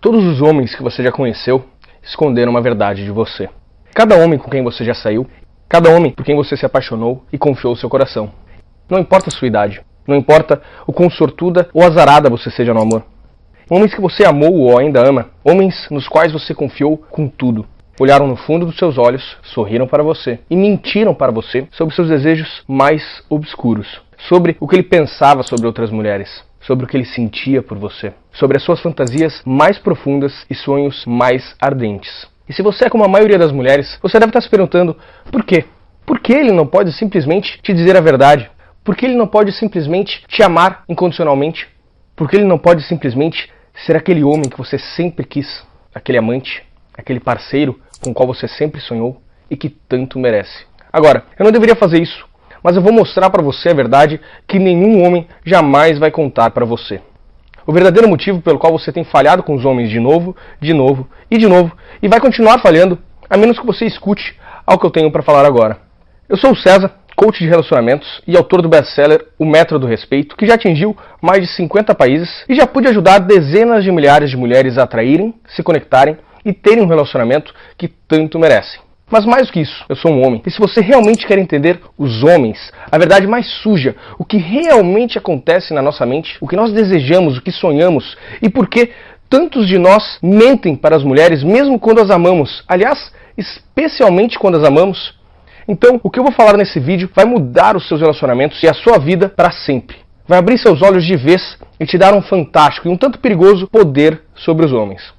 Todos os homens que você já conheceu esconderam uma verdade de você. Cada homem com quem você já saiu, cada homem por quem você se apaixonou e confiou seu coração. Não importa a sua idade, não importa o quão sortuda ou azarada você seja no amor. Homens que você amou ou ainda ama, homens nos quais você confiou com tudo. Olharam no fundo dos seus olhos, sorriram para você e mentiram para você sobre seus desejos mais obscuros, sobre o que ele pensava sobre outras mulheres, sobre o que ele sentia por você, sobre as suas fantasias mais profundas e sonhos mais ardentes. E se você é como a maioria das mulheres, você deve estar se perguntando, por quê? Por que ele não pode simplesmente te dizer a verdade? Por que ele não pode simplesmente te amar incondicionalmente? Por que ele não pode simplesmente ser aquele homem que você sempre quis, aquele amante, aquele parceiro com o qual você sempre sonhou e que tanto merece? Agora, eu não deveria fazer isso, mas eu vou mostrar para você a verdade que nenhum homem jamais vai contar para você. O verdadeiro motivo pelo qual você tem falhado com os homens de novo e vai continuar falhando, a menos que você escute ao que eu tenho para falar agora. Eu sou o César, coach de relacionamentos e autor do best-seller O Método do Respeito, que já atingiu mais de 50 países e já pude ajudar dezenas de milhares de mulheres a atraírem, se conectarem e terem um relacionamento que tanto merecem. Mas mais do que isso, eu sou um homem. E se você realmente quer entender os homens, a verdade mais suja, o que realmente acontece na nossa mente, o que nós desejamos, o que sonhamos e por que tantos de nós mentem para as mulheres mesmo quando as amamos, aliás, especialmente quando as amamos, então o que eu vou falar nesse vídeo vai mudar os seus relacionamentos e a sua vida para sempre. Vai abrir seus olhos de vez e te dar um fantástico e um tanto perigoso poder sobre os homens.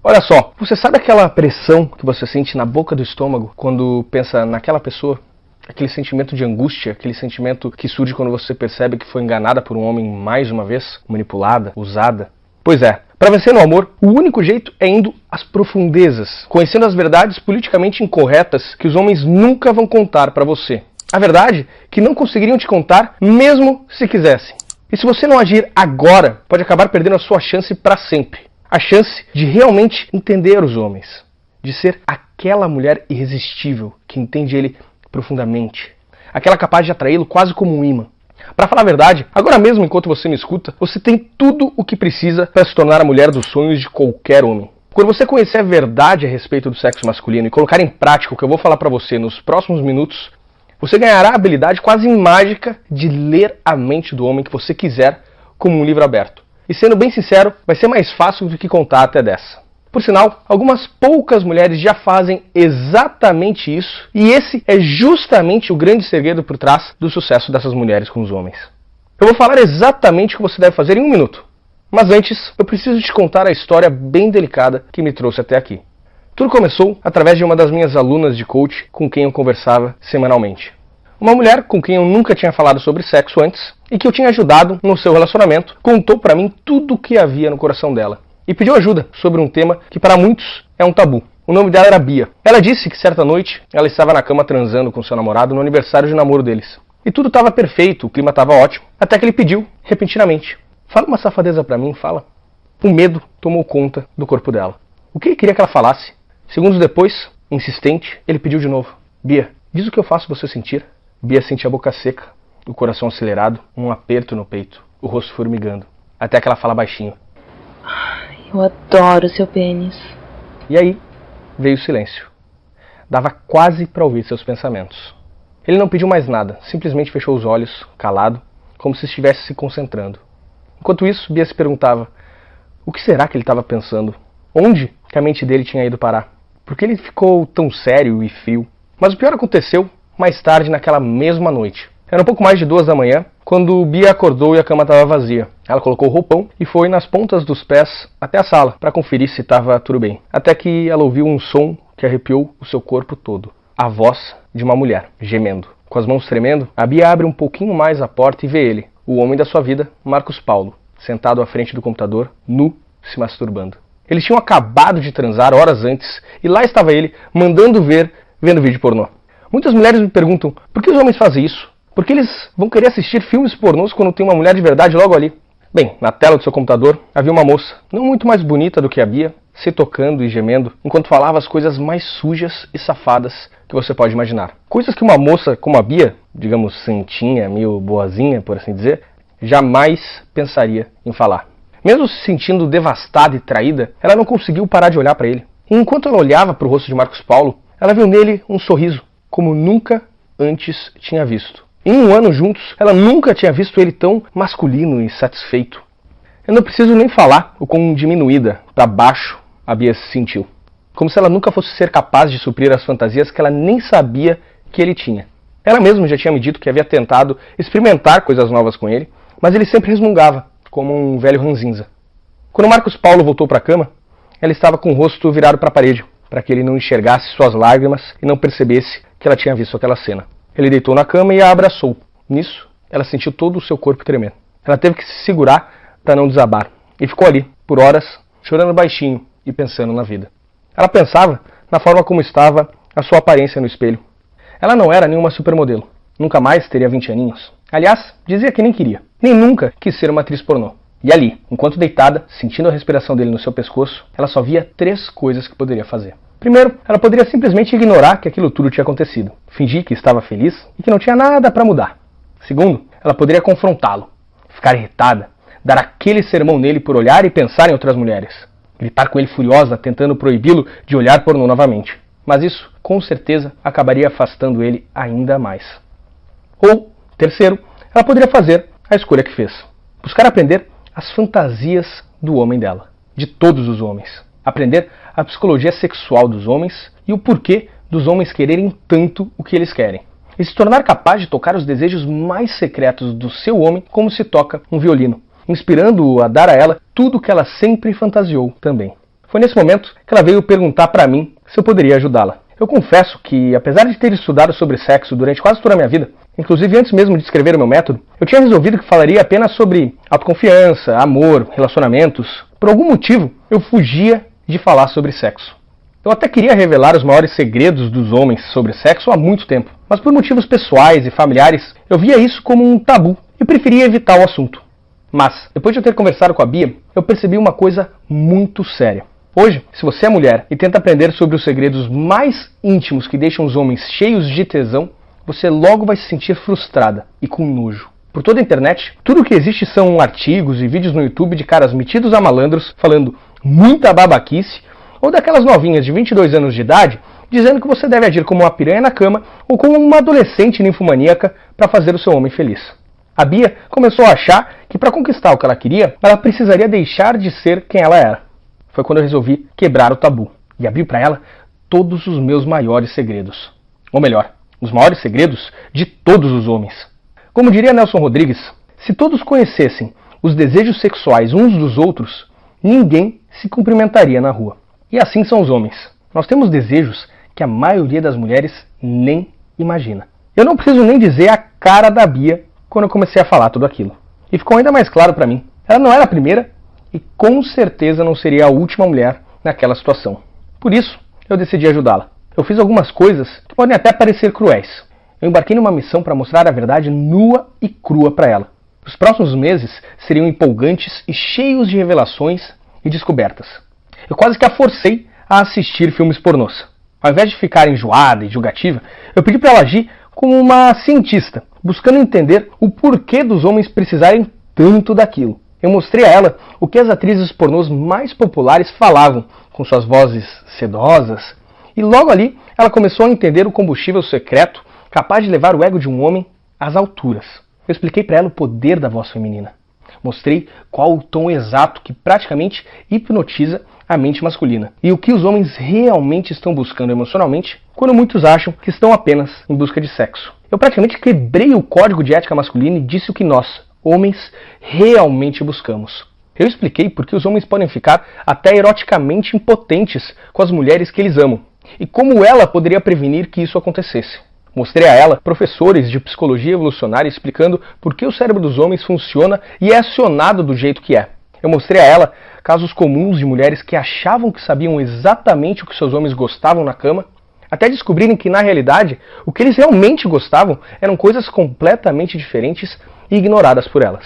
Olha só, você sabe aquela pressão que você sente na boca do estômago quando pensa naquela pessoa? Aquele sentimento de angústia, aquele sentimento que surge quando você percebe que foi enganada por um homem mais uma vez, manipulada, usada? Pois é, para vencer no amor, o único jeito é indo às profundezas, conhecendo as verdades politicamente incorretas que os homens nunca vão contar para você. A verdade que não conseguiriam te contar mesmo se quisessem. E se você não agir agora, pode acabar perdendo a sua chance para sempre. A chance de realmente entender os homens, de ser aquela mulher irresistível que entende ele profundamente, aquela capaz de atraí-lo quase como um imã. Para falar a verdade, agora mesmo enquanto você me escuta, você tem tudo o que precisa para se tornar a mulher dos sonhos de qualquer homem. Quando você conhecer a verdade a respeito do sexo masculino e colocar em prática o que eu vou falar para você nos próximos minutos, você ganhará a habilidade quase mágica de ler a mente do homem que você quiser como um livro aberto. E sendo bem sincero, vai ser mais fácil do que contar até dessa. Por sinal, algumas poucas mulheres já fazem exatamente isso, e esse é justamente o grande segredo por trás do sucesso dessas mulheres com os homens. Eu vou falar exatamente o que você deve fazer em um minuto. Mas antes, eu preciso te contar a história bem delicada que me trouxe até aqui. Tudo começou através de uma das minhas alunas de coach com quem eu conversava semanalmente. Uma mulher com quem eu nunca tinha falado sobre sexo antes e que eu tinha ajudado no seu relacionamento, contou para mim tudo o que havia no coração dela e pediu ajuda sobre um tema que para muitos é um tabu. O nome dela era Bia. Ela disse que certa noite ela estava na cama transando com seu namorado no aniversário de namoro deles. E tudo estava perfeito, o clima estava ótimo, até que ele pediu, repentinamente, fala uma safadeza para mim, fala. O medo tomou conta do corpo dela. O que ele queria que ela falasse? Segundos depois, insistente, ele pediu de novo. Bia, diz o que eu faço você sentir. Bia sentia a boca seca, o coração acelerado, um aperto no peito, o rosto formigando. Até que ela fala baixinho. Eu adoro seu pênis. E aí, veio o silêncio. Dava quase para ouvir seus pensamentos. Ele não pediu mais nada, simplesmente fechou os olhos, calado, como se estivesse se concentrando. Enquanto isso, Bia se perguntava, o que será que ele estava pensando? Onde que a mente dele tinha ido parar? Por que ele ficou tão sério e frio? Mas o pior aconteceu mais tarde naquela mesma noite. Era um pouco mais de 2 da manhã, quando Bia acordou e a cama estava vazia. Ela colocou o roupão e foi nas pontas dos pés até a sala para conferir se estava tudo bem. Até que ela ouviu um som que arrepiou o seu corpo todo. A voz de uma mulher, gemendo. Com as mãos tremendo, a Bia abre um pouquinho mais a porta e vê ele, o homem da sua vida, Marcos Paulo, sentado à frente do computador, nu, se masturbando. Eles tinham acabado de transar horas antes e lá estava ele, vendo vídeo pornô. Muitas mulheres me perguntam, por que os homens fazem isso? Por que eles vão querer assistir filmes pornôs quando tem uma mulher de verdade logo ali? Bem, na tela do seu computador havia uma moça, não muito mais bonita do que a Bia, se tocando e gemendo, enquanto falava as coisas mais sujas e safadas que você pode imaginar. Coisas que uma moça como a Bia, digamos santinha, meio boazinha, por assim dizer, jamais pensaria em falar. Mesmo se sentindo devastada e traída, ela não conseguiu parar de olhar para ele. E enquanto ela olhava para o rosto de Marcos Paulo, ela viu nele um sorriso, como nunca antes tinha visto. Em um ano juntos, ela nunca tinha visto ele tão masculino e satisfeito. Eu não preciso nem falar o quão diminuída, para baixo, a Bia se sentiu. Como se ela nunca fosse ser capaz de suprir as fantasias que ela nem sabia que ele tinha. Ela mesma já tinha me dito que havia tentado experimentar coisas novas com ele, mas ele sempre resmungava, como um velho ranzinza. Quando Marcos Paulo voltou para a cama, ela estava com o rosto virado para a parede, para que ele não enxergasse suas lágrimas e não percebesse que ela tinha visto aquela cena. Ele deitou na cama e a abraçou. Nisso, ela sentiu todo o seu corpo tremer. Ela teve que se segurar para não desabar, e ficou ali, por horas, chorando baixinho e pensando na vida. Ela pensava na forma como estava a sua aparência no espelho. Ela não era nenhuma supermodelo, nunca mais teria 20 aninhos. Aliás, dizia que nem queria, nem nunca quis ser uma atriz pornô. E ali, enquanto deitada, sentindo a respiração dele no seu pescoço, ela só via 3 coisas que poderia fazer. Primeiro, ela poderia simplesmente ignorar que aquilo tudo tinha acontecido, fingir que estava feliz e que não tinha nada para mudar. Segundo, ela poderia confrontá-lo, ficar irritada, dar aquele sermão nele por olhar e pensar em outras mulheres, gritar com ele furiosa, tentando proibi-lo de olhar pornô novamente. Mas isso, com certeza, acabaria afastando ele ainda mais. Ou, terceiro, ela poderia fazer a escolha que fez. Buscar aprender as fantasias do homem dela, de todos os homens. Aprender a psicologia sexual dos homens e o porquê dos homens quererem tanto o que eles querem. E se tornar capaz de tocar os desejos mais secretos do seu homem como se toca um violino, inspirando-o a dar a ela tudo o que ela sempre fantasiou também. Foi nesse momento que ela veio perguntar para mim se eu poderia ajudá-la. Eu confesso que, apesar de ter estudado sobre sexo durante quase toda a minha vida, inclusive antes mesmo de escrever o meu método, eu tinha resolvido que falaria apenas sobre autoconfiança, amor, relacionamentos. Por algum motivo, eu fugia de falar sobre sexo. Eu até queria revelar os maiores segredos dos homens sobre sexo há muito tempo, mas por motivos pessoais e familiares, eu via isso como um tabu e preferia evitar o assunto. Mas, depois de eu ter conversado com a Bia, eu percebi uma coisa muito séria. Hoje, se você é mulher e tenta aprender sobre os segredos mais íntimos que deixam os homens cheios de tesão, você logo vai se sentir frustrada e com nojo. Por toda a internet, tudo o que existe são artigos e vídeos no YouTube de caras metidos a malandros falando muita babaquice, ou daquelas novinhas de 22 anos de idade dizendo que você deve agir como uma piranha na cama ou como uma adolescente ninfomaníaca para fazer o seu homem feliz. A Bia começou a achar que para conquistar o que ela queria, ela precisaria deixar de ser quem ela era. Foi quando eu resolvi quebrar o tabu e abrir para ela todos os meus maiores segredos. Ou melhor, os maiores segredos de todos os homens. Como diria Nelson Rodrigues, se todos conhecessem os desejos sexuais uns dos outros, ninguém se cumprimentaria na rua. E assim são os homens. Nós temos desejos que a maioria das mulheres nem imagina. Eu não preciso nem dizer a cara da Bia quando eu comecei a falar tudo aquilo. E ficou ainda mais claro para mim. Ela não era a primeira e com certeza não seria a última mulher naquela situação. Por isso, eu decidi ajudá-la. Eu fiz algumas coisas que podem até parecer cruéis. Eu embarquei numa missão para mostrar a verdade nua e crua para ela. Os próximos meses seriam empolgantes e cheios de revelações e descobertas. Eu quase que a forcei a assistir filmes pornôs. Ao invés de ficar enjoada e julgativa, eu pedi para ela agir como uma cientista, buscando entender o porquê dos homens precisarem tanto daquilo. Eu mostrei a ela o que as atrizes pornôs mais populares falavam, com suas vozes sedosas, e logo ali ela começou a entender o combustível secreto capaz de levar o ego de um homem às alturas. Eu expliquei para ela o poder da voz feminina. Mostrei qual o tom exato que praticamente hipnotiza a mente masculina e o que os homens realmente estão buscando emocionalmente quando muitos acham que estão apenas em busca de sexo. Eu praticamente quebrei o código de ética masculina e disse o que nós, homens, realmente buscamos. Eu expliquei por que os homens podem ficar até eroticamente impotentes com as mulheres que eles amam e como ela poderia prevenir que isso acontecesse. Mostrei a ela professores de psicologia evolucionária explicando por que o cérebro dos homens funciona e é acionado do jeito que é. Eu mostrei a ela casos comuns de mulheres que achavam que sabiam exatamente o que seus homens gostavam na cama, até descobrirem que, na realidade, o que eles realmente gostavam eram coisas completamente diferentes e ignoradas por elas.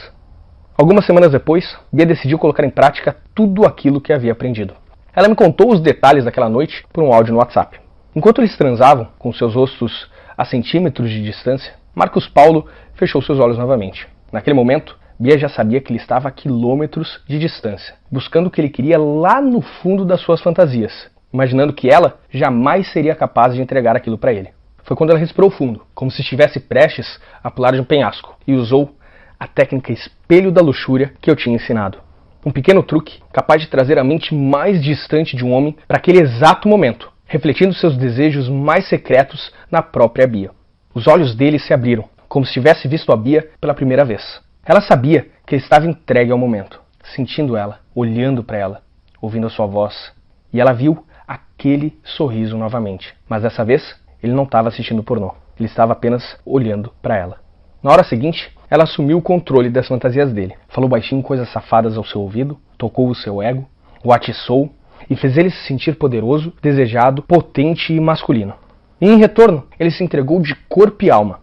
Algumas semanas depois, Bia decidiu colocar em prática tudo aquilo que havia aprendido. Ela me contou os detalhes daquela noite por um áudio no WhatsApp. Enquanto eles transavam, com seus rostos a centímetros de distância, Marcos Paulo fechou seus olhos novamente. Naquele momento, Bia já sabia que ele estava a quilômetros de distância, buscando o que ele queria lá no fundo das suas fantasias, imaginando que ela jamais seria capaz de entregar aquilo para ele. Foi quando ela respirou fundo, como se estivesse prestes a pular de um penhasco, e usou a técnica espelho da luxúria que eu tinha ensinado. Um pequeno truque capaz de trazer a mente mais distante de um homem para aquele exato momento, refletindo seus desejos mais secretos na própria Bia. Os olhos dele se abriram, como se tivesse visto a Bia pela primeira vez. Ela sabia que ele estava entregue ao momento, sentindo ela, olhando para ela, ouvindo a sua voz, e ela viu aquele sorriso novamente. Mas dessa vez, ele não estava assistindo pornô, ele estava apenas olhando para ela. Na hora seguinte, ela assumiu o controle das fantasias dele, falou baixinho coisas safadas ao seu ouvido, tocou o seu ego, o atiçou e fez ele se sentir poderoso, desejado, potente e masculino. E em retorno, ele se entregou de corpo e alma.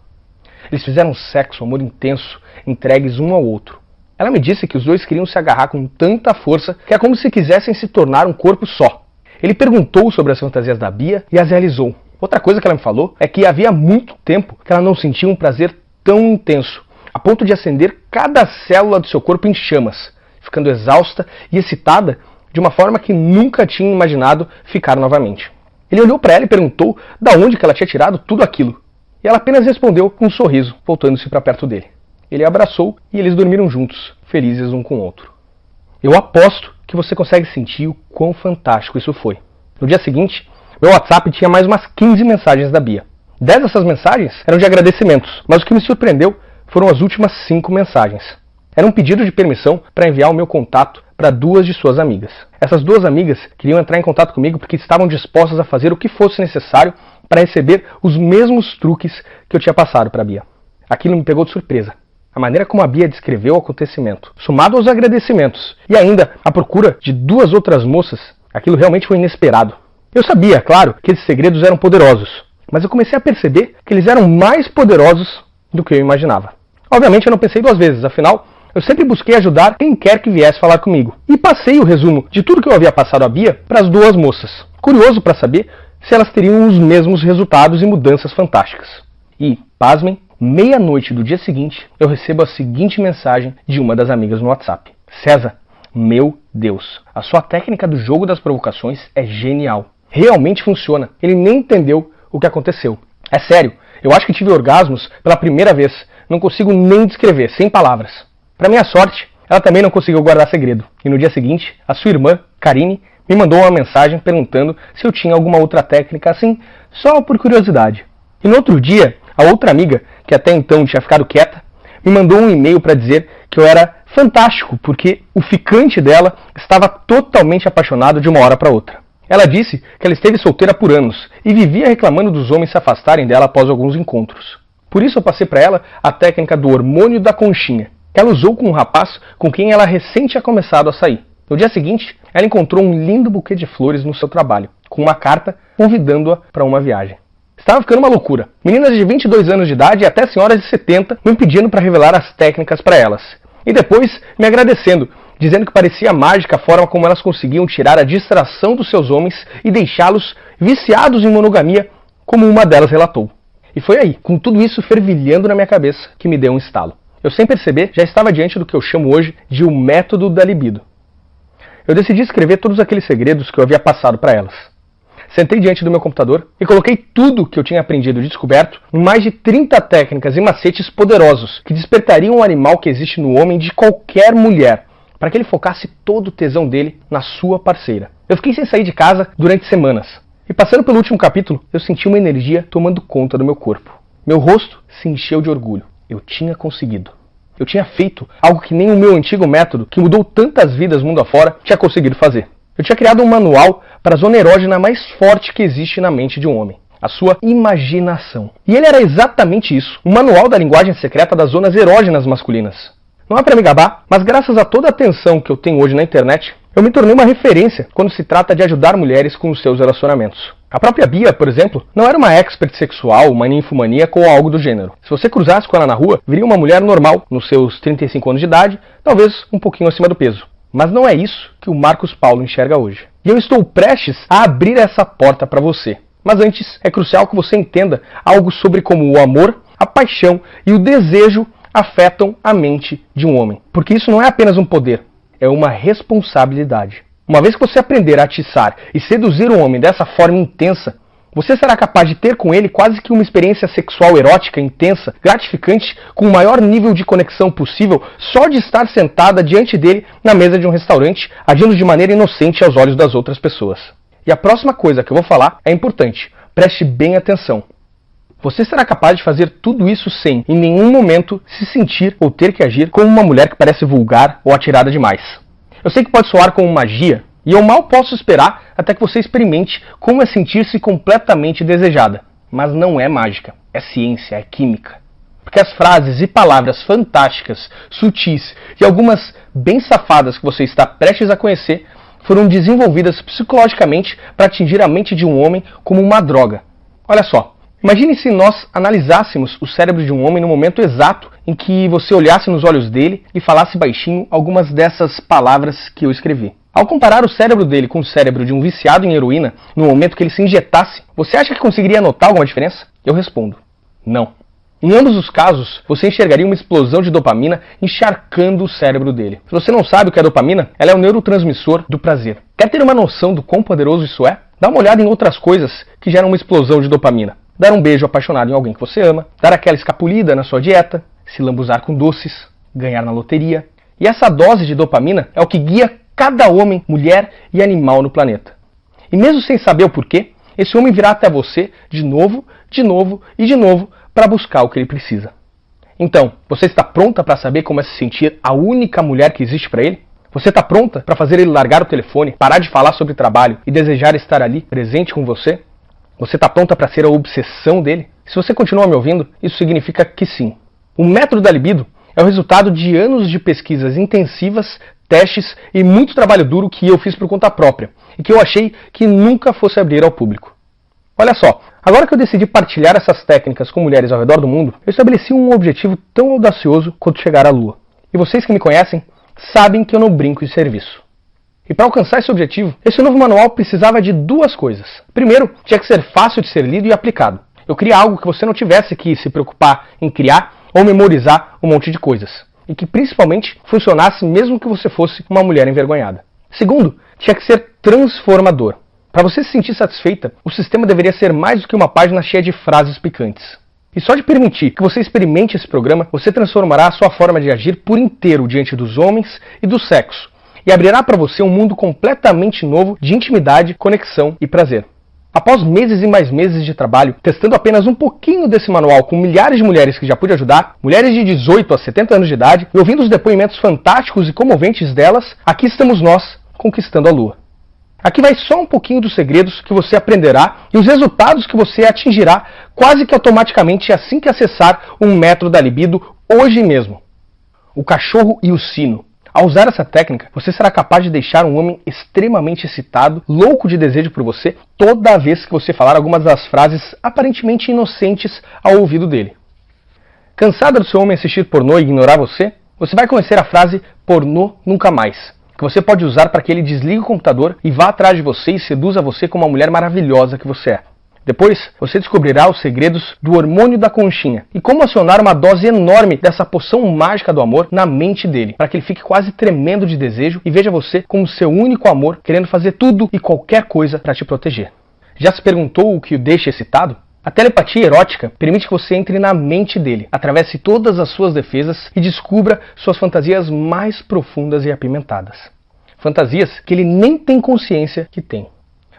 Eles fizeram sexo, amor intenso, entregues um ao outro. Ela me disse que os dois queriam se agarrar com tanta força que é como se quisessem se tornar um corpo só. Ele perguntou sobre as fantasias da Bia e as realizou. Outra coisa que ela me falou é que havia muito tempo que ela não sentia um prazer tão intenso, a ponto de acender cada célula do seu corpo em chamas, ficando exausta e excitada de uma forma que nunca tinha imaginado ficar novamente. Ele olhou para ela e perguntou de onde que ela tinha tirado tudo aquilo. E ela apenas respondeu com um sorriso, voltando-se para perto dele. Ele a abraçou e eles dormiram juntos, felizes um com o outro. Eu aposto que você consegue sentir o quão fantástico isso foi. No dia seguinte, meu WhatsApp tinha mais umas 15 mensagens da Bia. 10 dessas mensagens eram de agradecimentos, mas o que me surpreendeu foram as últimas 5 mensagens. Era um pedido de permissão para enviar o meu contato para 2 de suas amigas. Essas 2 amigas queriam entrar em contato comigo porque estavam dispostas a fazer o que fosse necessário para receber os mesmos truques que eu tinha passado para a Bia. Aquilo me pegou de surpresa. A maneira como a Bia descreveu o acontecimento, somado aos agradecimentos e ainda a procura de 2 outras moças, aquilo realmente foi inesperado. Eu sabia, claro, que esses segredos eram poderosos, mas eu comecei a perceber que eles eram mais poderosos do que eu imaginava. Obviamente eu não pensei 2 vezes, afinal, eu sempre busquei ajudar quem quer que viesse falar comigo. E passei o resumo de tudo que eu havia passado à Bia para as 2 moças, curioso para saber se elas teriam os mesmos resultados e mudanças fantásticas. E, pasmem, meia-noite do dia seguinte, eu recebo a seguinte mensagem de uma das amigas no WhatsApp. César, meu Deus, a sua técnica do jogo das provocações é genial. Realmente funciona. Ele nem entendeu o que aconteceu. É sério, eu acho que tive orgasmos pela primeira vez. Não consigo nem descrever, sem palavras. Para minha sorte, ela também não conseguiu guardar segredo. E no dia seguinte, a sua irmã, Karine, me mandou uma mensagem perguntando se eu tinha alguma outra técnica assim, só por curiosidade. E no outro dia, a outra amiga, que até então tinha ficado quieta, me mandou um e-mail para dizer que eu era fantástico, porque o ficante dela estava totalmente apaixonado de uma hora para outra. Ela disse que ela esteve solteira por anos e vivia reclamando dos homens se afastarem dela após alguns encontros. Por isso eu passei para ela a técnica do hormônio da conchinha, que ela usou com um rapaz com quem ela recém tinha começado a sair. No dia seguinte, ela encontrou um lindo buquê de flores no seu trabalho, com uma carta convidando-a para uma viagem. Estava ficando uma loucura. Meninas de 22 anos de idade e até senhoras de 70 me pedindo para revelar as técnicas para elas. E depois me agradecendo, dizendo que parecia mágica a forma como elas conseguiam tirar a distração dos seus homens e deixá-los viciados em monogamia, como uma delas relatou. E foi aí, com tudo isso fervilhando na minha cabeça, que me deu um estalo. Eu, sem perceber, já estava diante do que eu chamo hoje de o método da libido. Eu decidi escrever todos aqueles segredos que eu havia passado para elas. Sentei diante do meu computador e coloquei tudo que eu tinha aprendido e descoberto em mais de 30 técnicas e macetes poderosos que despertariam o animal que existe no homem de qualquer mulher, para que ele focasse todo o tesão dele na sua parceira. Eu fiquei sem sair de casa durante semanas. E passando pelo último capítulo, eu senti uma energia tomando conta do meu corpo. Meu rosto se encheu de orgulho. Eu tinha conseguido. Eu tinha feito algo que nem o meu antigo método, que mudou tantas vidas mundo afora, tinha conseguido fazer. Eu tinha criado um manual para a zona erógena mais forte que existe na mente de um homem. A sua imaginação. E ele era exatamente isso. Um manual da linguagem secreta das zonas erógenas masculinas. Não é para me gabar, mas graças a toda a atenção que eu tenho hoje na internet, eu me tornei uma referência quando se trata de ajudar mulheres com os seus relacionamentos. A própria Bia, por exemplo, não era uma expert sexual, uma ninfomaníaca ou algo do gênero. Se você cruzasse com ela na rua, viria uma mulher normal, nos seus 35 anos de idade, talvez um pouquinho acima do peso. Mas não é isso que o Marcos Paulo enxerga hoje. E eu estou prestes a abrir essa porta para você. Mas antes, é crucial que você entenda algo sobre como o amor, a paixão e o desejo afetam a mente de um homem. Porque isso não é apenas um poder, é uma responsabilidade. Uma vez que você aprender a atiçar e seduzir um homem dessa forma intensa, você será capaz de ter com ele quase que uma experiência sexual erótica intensa, gratificante, com o maior nível de conexão possível, só de estar sentada diante dele na mesa de um restaurante, agindo de maneira inocente aos olhos das outras pessoas. E a próxima coisa que eu vou falar é importante. Preste bem atenção. Você será capaz de fazer tudo isso sem, em nenhum momento, se sentir ou ter que agir como uma mulher que parece vulgar ou atirada demais. Eu sei que pode soar como magia, e eu mal posso esperar até que você experimente como é sentir-se completamente desejada. Mas não é mágica, é ciência, é química. Porque as frases e palavras fantásticas, sutis e algumas bem safadas que você está prestes a conhecer foram desenvolvidas psicologicamente para atingir a mente de um homem como uma droga. Olha só, imagine se nós analisássemos o cérebro de um homem no momento exato em que você olhasse nos olhos dele e falasse baixinho algumas dessas palavras que eu escrevi. Ao comparar o cérebro dele com o cérebro de um viciado em heroína, no momento que ele se injetasse, você acha que conseguiria notar alguma diferença? Eu respondo, não. Em ambos os casos, você enxergaria uma explosão de dopamina encharcando o cérebro dele. Se você não sabe o que é dopamina, ela é o neurotransmissor do prazer. Quer ter uma noção do quão poderoso isso é? Dá uma olhada em outras coisas que geram uma explosão de dopamina. Dar um beijo apaixonado em alguém que você ama, dar aquela escapulida na sua dieta, se lambuzar com doces, ganhar na loteria. E essa dose de dopamina é o que guia cada homem, mulher e animal no planeta. E mesmo sem saber o porquê, esse homem virá até você de novo e de novo para buscar o que ele precisa. Então, você está pronta para saber como é se sentir a única mulher que existe para ele? Você está pronta para fazer ele largar o telefone, parar de falar sobre trabalho e desejar estar ali, presente com você? Você está pronta para ser a obsessão dele? Se você continua me ouvindo, isso significa que sim. O método da libido é o resultado de anos de pesquisas intensivas, testes e muito trabalho duro que eu fiz por conta própria e que eu achei que nunca fosse abrir ao público. Olha só, agora que eu decidi partilhar essas técnicas com mulheres ao redor do mundo, eu estabeleci um objetivo tão audacioso quanto chegar à Lua. E vocês que me conhecem sabem que eu não brinco em serviço. E para alcançar esse objetivo, esse novo manual precisava de duas coisas. Primeiro, tinha que ser fácil de ser lido e aplicado. Eu queria algo que você não tivesse que se preocupar em criar ou memorizar um monte de coisas. E que principalmente funcionasse mesmo que você fosse uma mulher envergonhada. Segundo, tinha que ser transformador. Para você se sentir satisfeita, o sistema deveria ser mais do que uma página cheia de frases picantes. E só de permitir que você experimente esse programa, você transformará a sua forma de agir por inteiro diante dos homens e do sexo. E abrirá para você um mundo completamente novo de intimidade, conexão e prazer. Após meses e mais meses de trabalho, testando apenas um pouquinho desse manual com milhares de mulheres que já pude ajudar, mulheres de 18 a 70 anos de idade, e ouvindo os depoimentos fantásticos e comoventes delas, aqui estamos nós, conquistando a Lua. Aqui vai só um pouquinho dos segredos que você aprenderá e os resultados que você atingirá quase que automaticamente assim que acessar um método da libido hoje mesmo. O cachorro e o sino. Ao usar essa técnica, você será capaz de deixar um homem extremamente excitado, louco de desejo por você, toda vez que você falar algumas das frases aparentemente inocentes ao ouvido dele. Cansada do seu homem assistir pornô e ignorar você? Você vai conhecer a frase pornô nunca mais, que você pode usar para que ele desligue o computador e vá atrás de você e seduza você como a mulher maravilhosa que você é. Depois, você descobrirá os segredos do hormônio da conchinha e como acionar uma dose enorme dessa poção mágica do amor na mente dele, para que ele fique quase tremendo de desejo e veja você como seu único amor, querendo fazer tudo e qualquer coisa para te proteger. Já se perguntou o que o deixa excitado? A telepatia erótica permite que você entre na mente dele, atravesse todas as suas defesas e descubra suas fantasias mais profundas e apimentadas. Fantasias que ele nem tem consciência que tem.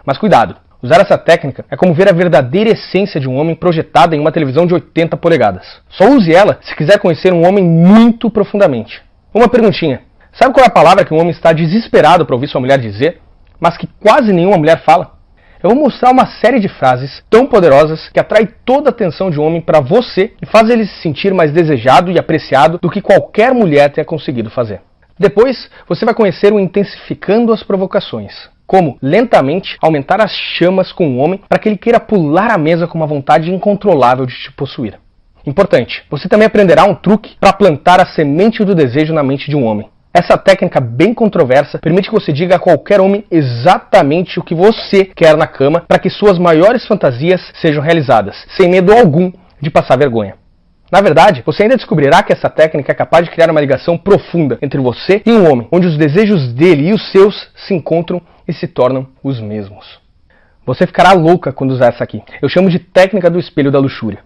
Mas cuidado! Usar essa técnica é como ver a verdadeira essência de um homem projetada em uma televisão de 80 polegadas. Só use ela se quiser conhecer um homem muito profundamente. Uma perguntinha. Sabe qual é a palavra que um homem está desesperado para ouvir sua mulher dizer, mas que quase nenhuma mulher fala? Eu vou mostrar uma série de frases tão poderosas que atrai toda a atenção de um homem para você e faz ele se sentir mais desejado e apreciado do que qualquer mulher tenha conseguido fazer. Depois, você vai conhecer o intensificando as provocações. Como, lentamente, aumentar as chamas com o homem para que ele queira pular a mesa com uma vontade incontrolável de te possuir. Importante, você também aprenderá um truque para plantar a semente do desejo na mente de um homem. Essa técnica bem controversa permite que você diga a qualquer homem exatamente o que você quer na cama para que suas maiores fantasias sejam realizadas, sem medo algum de passar vergonha. Na verdade, você ainda descobrirá que essa técnica é capaz de criar uma ligação profunda entre você e um homem, onde os desejos dele e os seus se encontram e se tornam os mesmos. Você ficará louca quando usar essa aqui. Eu chamo de técnica do espelho da luxúria.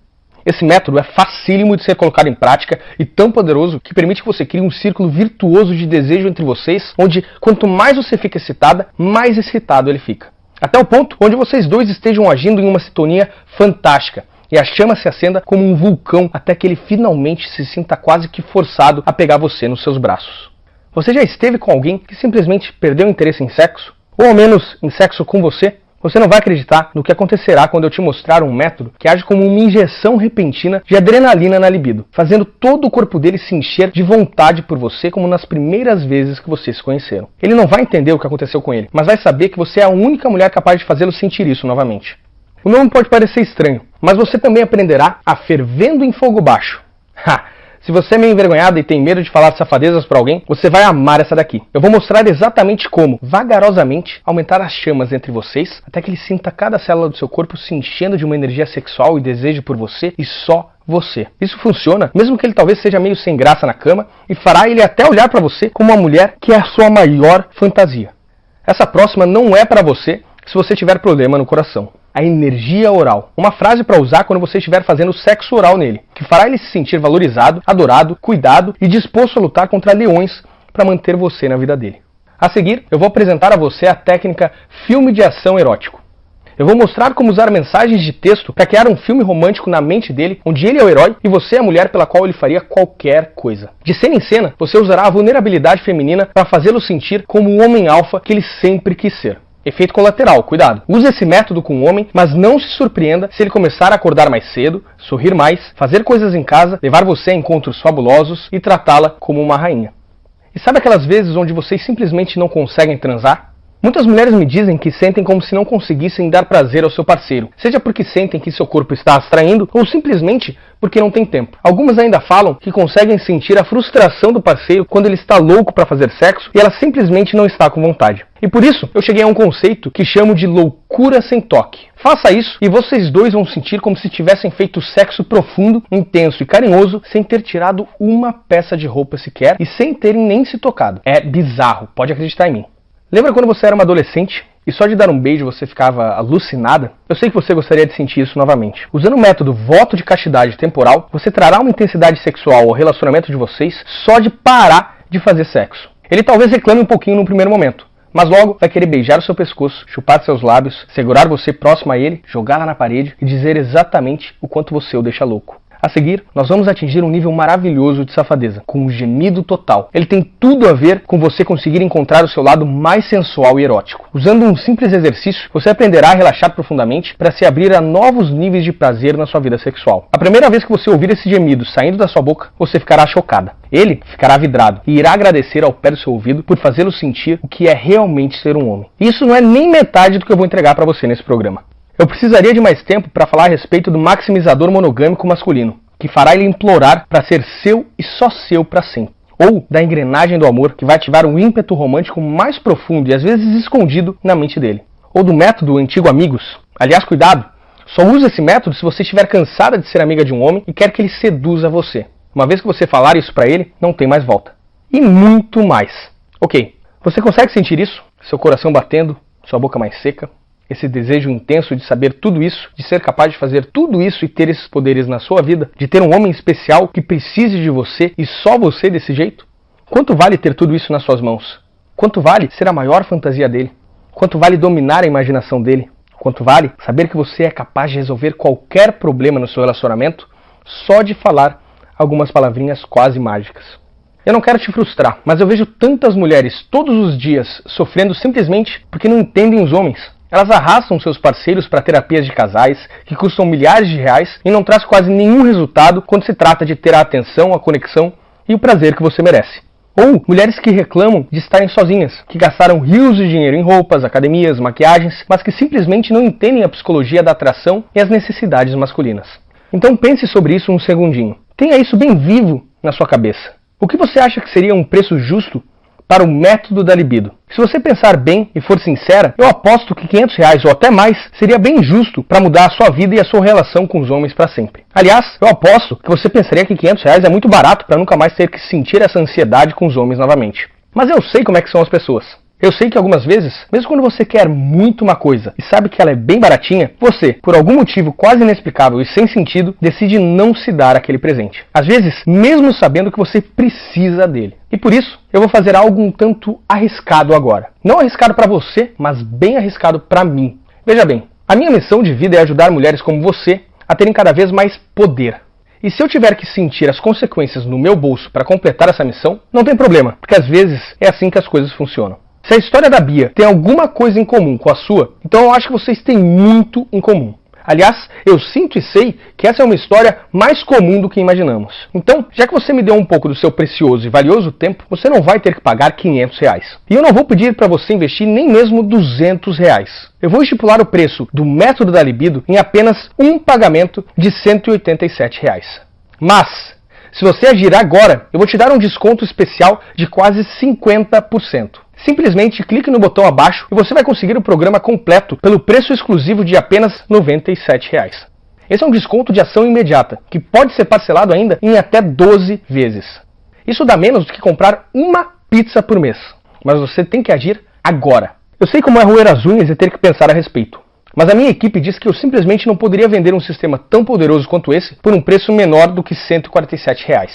Esse método é facílimo de ser colocado em prática e tão poderoso que permite que você crie um círculo virtuoso de desejo entre vocês, onde quanto mais você fica excitada, mais excitado ele fica. Até o ponto onde vocês dois estejam agindo em uma sintonia fantástica e a chama se acenda como um vulcão até que ele finalmente se sinta quase que forçado a pegar você nos seus braços. Você já esteve com alguém que simplesmente perdeu interesse em sexo? Ou ao menos em sexo com você? Você não vai acreditar no que acontecerá quando eu te mostrar um método que age como uma injeção repentina de adrenalina na libido, fazendo todo o corpo dele se encher de vontade por você como nas primeiras vezes que vocês se conheceram. Ele não vai entender o que aconteceu com ele, mas vai saber que você é a única mulher capaz de fazê-lo sentir isso novamente. O nome pode parecer estranho, mas você também aprenderá a fervendo em fogo baixo. Se você é meio envergonhada e tem medo de falar safadezas para alguém, você vai amar essa daqui. Eu vou mostrar exatamente como, vagarosamente, aumentar as chamas entre vocês, até que ele sinta cada célula do seu corpo se enchendo de uma energia sexual e desejo por você e só você. Isso funciona, mesmo que ele talvez seja meio sem graça na cama, e fará ele até olhar para você como uma mulher que é a sua maior fantasia. Essa próxima não é para você se você tiver problema no coração. A energia oral. Uma frase para usar quando você estiver fazendo sexo oral nele, que fará ele se sentir valorizado, adorado, cuidado e disposto a lutar contra leões para manter você na vida dele. A seguir, eu vou apresentar a você a técnica filme de ação erótico. Eu vou mostrar como usar mensagens de texto para criar um filme romântico na mente dele, onde ele é o herói e você é a mulher pela qual ele faria qualquer coisa. De cena em cena, você usará a vulnerabilidade feminina para fazê-lo sentir como o homem alfa que ele sempre quis ser. Efeito colateral, cuidado. Use esse método com o homem, mas não se surpreenda se ele começar a acordar mais cedo, sorrir mais, fazer coisas em casa, levar você a encontros fabulosos e tratá-la como uma rainha. E sabe aquelas vezes onde vocês simplesmente não conseguem transar? Muitas mulheres me dizem que sentem como se não conseguissem dar prazer ao seu parceiro, seja porque sentem que seu corpo está as traindo ou simplesmente porque não tem tempo. Algumas ainda falam que conseguem sentir a frustração do parceiro quando ele está louco para fazer sexo e ela simplesmente não está com vontade. E por isso eu cheguei a um conceito que chamo de loucura sem toque. Faça isso e vocês dois vão sentir como se tivessem feito sexo profundo, intenso e carinhoso sem ter tirado uma peça de roupa sequer e sem terem nem se tocado. É bizarro, pode acreditar em mim. Lembra quando você era uma adolescente e só de dar um beijo você ficava alucinada? Eu sei que você gostaria de sentir isso novamente. Usando o método voto de castidade temporal, você trará uma intensidade sexual ao relacionamento de vocês só de parar de fazer sexo. Ele talvez reclame um pouquinho no primeiro momento, mas logo vai querer beijar o seu pescoço, chupar seus lábios, segurar você próximo a ele, jogá-la na parede e dizer exatamente o quanto você o deixa louco. A seguir, nós vamos atingir um nível maravilhoso de safadeza, com um gemido total. Ele tem tudo a ver com você conseguir encontrar o seu lado mais sensual e erótico. Usando um simples exercício, você aprenderá a relaxar profundamente para se abrir a novos níveis de prazer na sua vida sexual. A primeira vez que você ouvir esse gemido saindo da sua boca, você ficará chocada. Ele ficará vidrado e irá agradecer ao pé do seu ouvido por fazê-lo sentir o que é realmente ser um homem. Isso não é nem metade do que eu vou entregar para você nesse programa. Eu precisaria de mais tempo para falar a respeito do maximizador monogâmico masculino, que fará ele implorar para ser seu e só seu para sempre. Ou da engrenagem do amor, que vai ativar um ímpeto romântico mais profundo e às vezes escondido na mente dele. Ou do método antigo amigos. Aliás, cuidado, só use esse método se você estiver cansada de ser amiga de um homem e quer que ele seduza você. Uma vez que você falar isso para ele, não tem mais volta. E muito mais. Ok, você consegue sentir isso? Seu coração batendo, sua boca mais seca? Esse desejo intenso de saber tudo isso, de ser capaz de fazer tudo isso e ter esses poderes na sua vida, de ter um homem especial que precise de você e só você desse jeito? Quanto vale ter tudo isso nas suas mãos? Quanto vale ser a maior fantasia dele? Quanto vale dominar a imaginação dele? Quanto vale saber que você é capaz de resolver qualquer problema no seu relacionamento só de falar algumas palavrinhas quase mágicas? Eu não quero te frustrar, mas eu vejo tantas mulheres todos os dias sofrendo simplesmente porque não entendem os homens. Elas arrastam seus parceiros para terapias de casais, que custam milhares de reais e não traz quase nenhum resultado quando se trata de ter a atenção, a conexão e o prazer que você merece. Ou mulheres que reclamam de estarem sozinhas, que gastaram rios de dinheiro em roupas, academias, maquiagens, mas que simplesmente não entendem a psicologia da atração e as necessidades masculinas. Então pense sobre isso um segundinho. Tenha isso bem vivo na sua cabeça. O que você acha que seria um preço justo para o método da libido. Se você pensar bem e for sincera, eu aposto que R$500 ou até mais seria bem justo para mudar a sua vida e a sua relação com os homens para sempre. Aliás, eu aposto que você pensaria que R$500 é muito barato para nunca mais ter que sentir essa ansiedade com os homens novamente. Mas eu sei como é que são as pessoas. Eu sei que algumas vezes, mesmo quando você quer muito uma coisa e sabe que ela é bem baratinha, você, por algum motivo quase inexplicável e sem sentido, decide não se dar aquele presente. Às vezes, mesmo sabendo que você precisa dele. E por isso, eu vou fazer algo um tanto arriscado agora. Não arriscado para você, mas bem arriscado para mim. Veja bem, a minha missão de vida é ajudar mulheres como você a terem cada vez mais poder. E se eu tiver que sentir as consequências no meu bolso para completar essa missão, não tem problema, porque às vezes é assim que as coisas funcionam. Se a história da Bia tem alguma coisa em comum com a sua, então eu acho que vocês têm muito em comum. Aliás, eu sinto e sei que essa é uma história mais comum do que imaginamos. Então, já que você me deu um pouco do seu precioso e valioso tempo, você não vai ter que pagar R$500. E eu não vou pedir para você investir nem mesmo R$200. Eu vou estipular o preço do método da libido em apenas um pagamento de R$187. Mas, se você agir agora, eu vou te dar um desconto especial de quase 50%. Simplesmente clique no botão abaixo e você vai conseguir o programa completo pelo preço exclusivo de apenas R$97. Esse é um desconto de ação imediata, que pode ser parcelado ainda em até 12 vezes. Isso dá menos do que comprar uma pizza por mês, mas você tem que agir agora. Eu sei como é roer as unhas e ter que pensar a respeito, mas a minha equipe diz que eu simplesmente não poderia vender um sistema tão poderoso quanto esse por um preço menor do que R$147.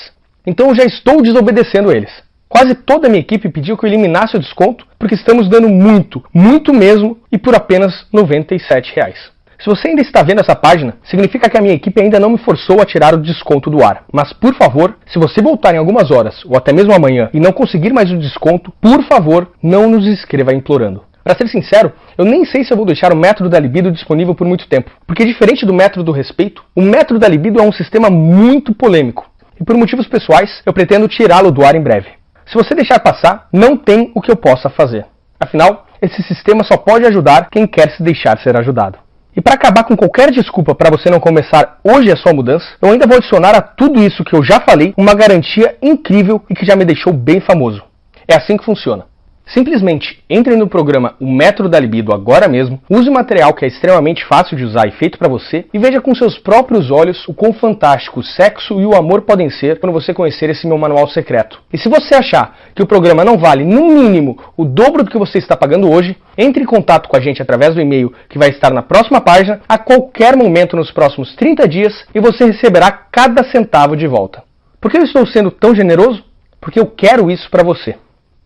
Então eu já estou desobedecendo eles. Quase toda a minha equipe pediu que eu eliminasse o desconto, porque estamos dando muito, muito mesmo, e por apenas R$97. Se você ainda está vendo essa página, significa que a minha equipe ainda não me forçou a tirar o desconto do ar. Mas, por favor, se você voltar em algumas horas, ou até mesmo amanhã, e não conseguir mais o desconto, por favor, não nos escreva implorando. Para ser sincero, eu nem sei se eu vou deixar o método da libido disponível por muito tempo, porque diferente do método do respeito, o método da libido é um sistema muito polêmico, e por motivos pessoais, eu pretendo tirá-lo do ar em breve. Se você deixar passar, não tem o que eu possa fazer. Afinal, esse sistema só pode ajudar quem quer se deixar ser ajudado. E para acabar com qualquer desculpa para você não começar hoje a sua mudança, eu ainda vou adicionar a tudo isso que eu já falei uma garantia incrível e que já me deixou bem famoso. É assim que funciona. Simplesmente entre no programa O Método da Libido agora mesmo, use o material que é extremamente fácil de usar e feito para você e veja com seus próprios olhos o quão fantástico o sexo e o amor podem ser quando você conhecer esse meu manual secreto. E se você achar que o programa não vale no mínimo o dobro do que você está pagando hoje, entre em contato com a gente através do e-mail que vai estar na próxima página a qualquer momento nos próximos 30 dias e você receberá cada centavo de volta. Por que eu estou sendo tão generoso? Porque eu quero isso para você.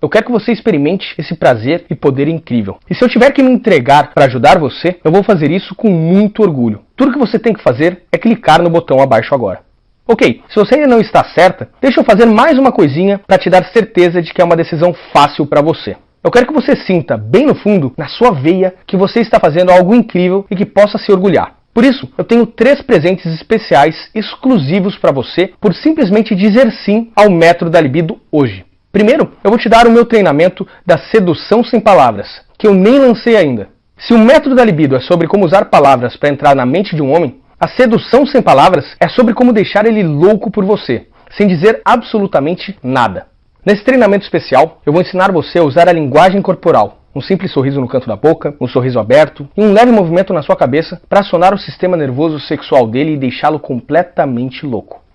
Eu quero que você experimente esse prazer e poder incrível. E se eu tiver que me entregar para ajudar você, eu vou fazer isso com muito orgulho. Tudo que você tem que fazer é clicar no botão abaixo agora. Ok, se você ainda não está certa, deixa eu fazer mais uma coisinha para te dar certeza de que é uma decisão fácil para você. Eu quero que você sinta, bem no fundo, na sua veia, que você está fazendo algo incrível e que possa se orgulhar. Por isso, eu tenho 3 presentes especiais exclusivos para você por simplesmente dizer sim ao método da libido hoje. Primeiro, eu vou te dar o meu treinamento da sedução sem palavras, que eu nem lancei ainda. Se o método da libido é sobre como usar palavras para entrar na mente de um homem, a sedução sem palavras é sobre como deixar ele louco por você, sem dizer absolutamente nada. Nesse treinamento especial, eu vou ensinar você a usar a linguagem corporal, um simples sorriso no canto da boca, um sorriso aberto e um leve movimento na sua cabeça para acionar o sistema nervoso sexual dele e deixá-lo completamente louco.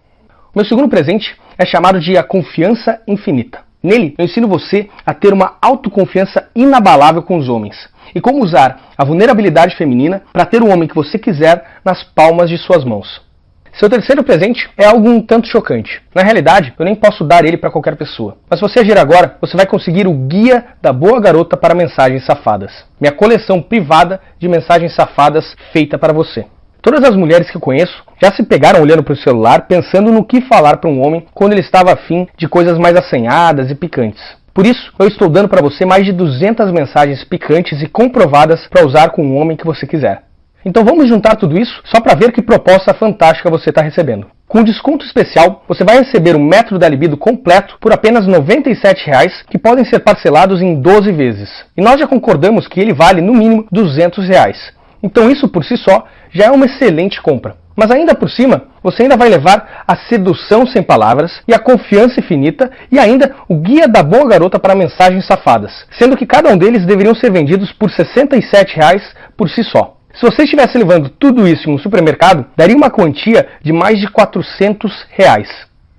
O meu segundo presente é chamado de a confiança infinita. Nele, eu ensino você a ter uma autoconfiança inabalável com os homens e como usar a vulnerabilidade feminina para ter o homem que você quiser nas palmas de suas mãos. Seu terceiro presente é algo um tanto chocante. Na realidade, eu nem posso dar ele para qualquer pessoa. Mas se você agir agora, você vai conseguir o Guia da Boa Garota para Mensagens Safadas. Minha coleção privada de mensagens safadas feita para você. Todas as mulheres que eu conheço já se pegaram olhando para o celular pensando no que falar para um homem quando ele estava afim de coisas mais assanhadas e picantes. Por isso, eu estou dando para você mais de 200 mensagens picantes e comprovadas para usar com um homem que você quiser. Então vamos juntar tudo isso só para ver que proposta fantástica você está recebendo. Com desconto especial, você vai receber o método da libido completo por apenas R$ 97, que podem ser parcelados em 12 vezes. E nós já concordamos que ele vale no mínimo R$ 200. Então isso por si só já é uma excelente compra. Mas ainda por cima, você ainda vai levar a sedução sem palavras e a confiança infinita e ainda o guia da boa garota para mensagens safadas, sendo que cada um deles deveriam ser vendidos por R$ 67,00 por si só. Se você estivesse levando tudo isso em um supermercado, daria uma quantia de mais de R$ 400,00.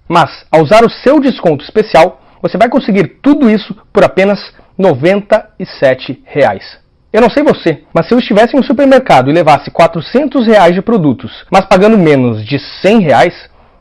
Mas, ao usar o seu desconto especial, você vai conseguir tudo isso por apenas R$ 97,00. Eu não sei você, mas se eu estivesse em um supermercado e levasse R$ 400,00 de produtos, mas pagando menos de R$ 100,00,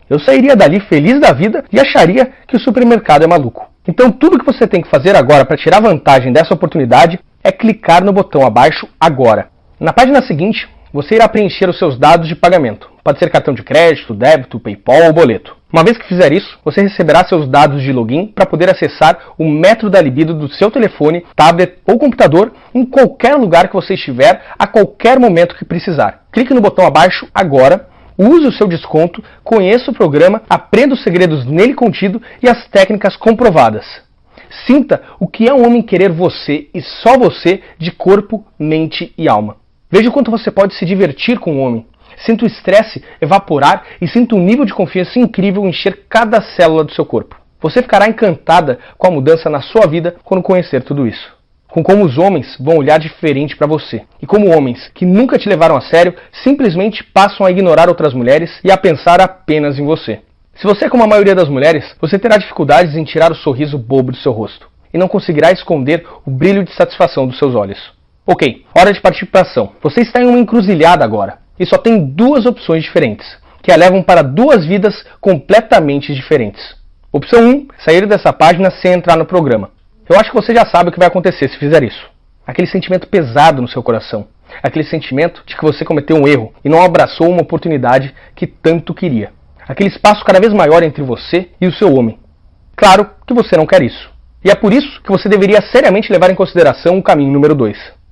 eu sairia dali feliz da vida e acharia que o supermercado é maluco. Então tudo que você tem que fazer agora para tirar vantagem dessa oportunidade é clicar no botão abaixo agora. Na página seguinte, você irá preencher os seus dados de pagamento. Pode ser cartão de crédito, débito, PayPal ou boleto. Uma vez que fizer isso, você receberá seus dados de login para poder acessar o método da libido do seu telefone, tablet ou computador em qualquer lugar que você estiver, a qualquer momento que precisar. Clique no botão abaixo agora, use o seu desconto, conheça o programa, aprenda os segredos nele contido e as técnicas comprovadas. Sinta o que é um homem querer você e só você de corpo, mente e alma. Veja o quanto você pode se divertir com o homem. Sinta o estresse evaporar e sinta um nível de confiança incrível encher cada célula do seu corpo. Você ficará encantada com a mudança na sua vida quando conhecer tudo isso. Com como os homens vão olhar diferente para você. E como homens que nunca te levaram a sério simplesmente passam a ignorar outras mulheres e a pensar apenas em você. Se você é como a maioria das mulheres, você terá dificuldades em tirar o sorriso bobo do seu rosto. E não conseguirá esconder o brilho de satisfação dos seus olhos. Ok, hora de partir para a ação. Você está em uma encruzilhada agora. E só tem duas opções diferentes, que a levam para duas vidas completamente diferentes. Opção 1, sair dessa página sem entrar no programa. Eu acho que você já sabe o que vai acontecer se fizer isso. Aquele sentimento pesado no seu coração. Aquele sentimento de que você cometeu um erro e não abraçou uma oportunidade que tanto queria. Aquele espaço cada vez maior entre você e o seu homem. Claro que você não quer isso. E é por isso que você deveria seriamente levar em consideração o caminho número 2.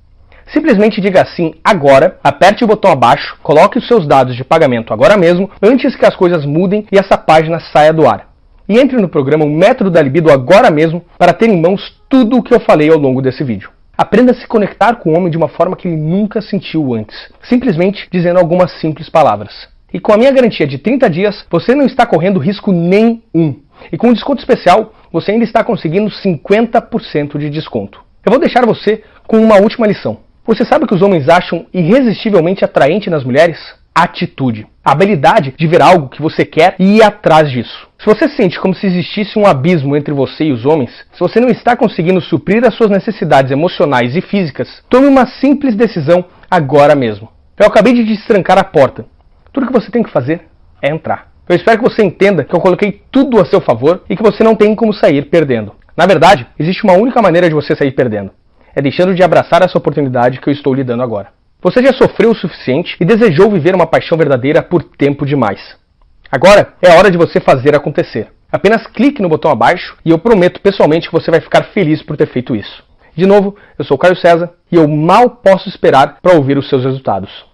Simplesmente diga sim agora, aperte o botão abaixo, coloque os seus dados de pagamento agora mesmo, antes que as coisas mudem e essa página saia do ar. E entre no programa O Método da Libido agora mesmo para ter em mãos tudo o que eu falei ao longo desse vídeo. Aprenda a se conectar com o homem de uma forma que ele nunca sentiu antes, simplesmente dizendo algumas simples palavras. E com a minha garantia de 30 dias, você não está correndo risco nenhum. E com o desconto especial, você ainda está conseguindo 50% de desconto. Eu vou deixar você com uma última lição. Você sabe o que os homens acham irresistivelmente atraente nas mulheres? Atitude. A habilidade de ver algo que você quer e ir atrás disso. Se você sente como se existisse um abismo entre você e os homens, se você não está conseguindo suprir as suas necessidades emocionais e físicas, tome uma simples decisão agora mesmo. Eu acabei de destrancar a porta. Tudo que você tem que fazer é entrar. Eu espero que você entenda que eu coloquei tudo a seu favor e que você não tem como sair perdendo. Na verdade, existe uma única maneira de você sair perdendo. É deixando de abraçar essa oportunidade que eu estou lhe dando agora. Você já sofreu o suficiente e desejou viver uma paixão verdadeira por tempo demais. Agora é a hora de você fazer acontecer. Apenas clique no botão abaixo e eu prometo pessoalmente que você vai ficar feliz por ter feito isso. De novo, eu sou o Caio César e eu mal posso esperar para ouvir os seus resultados.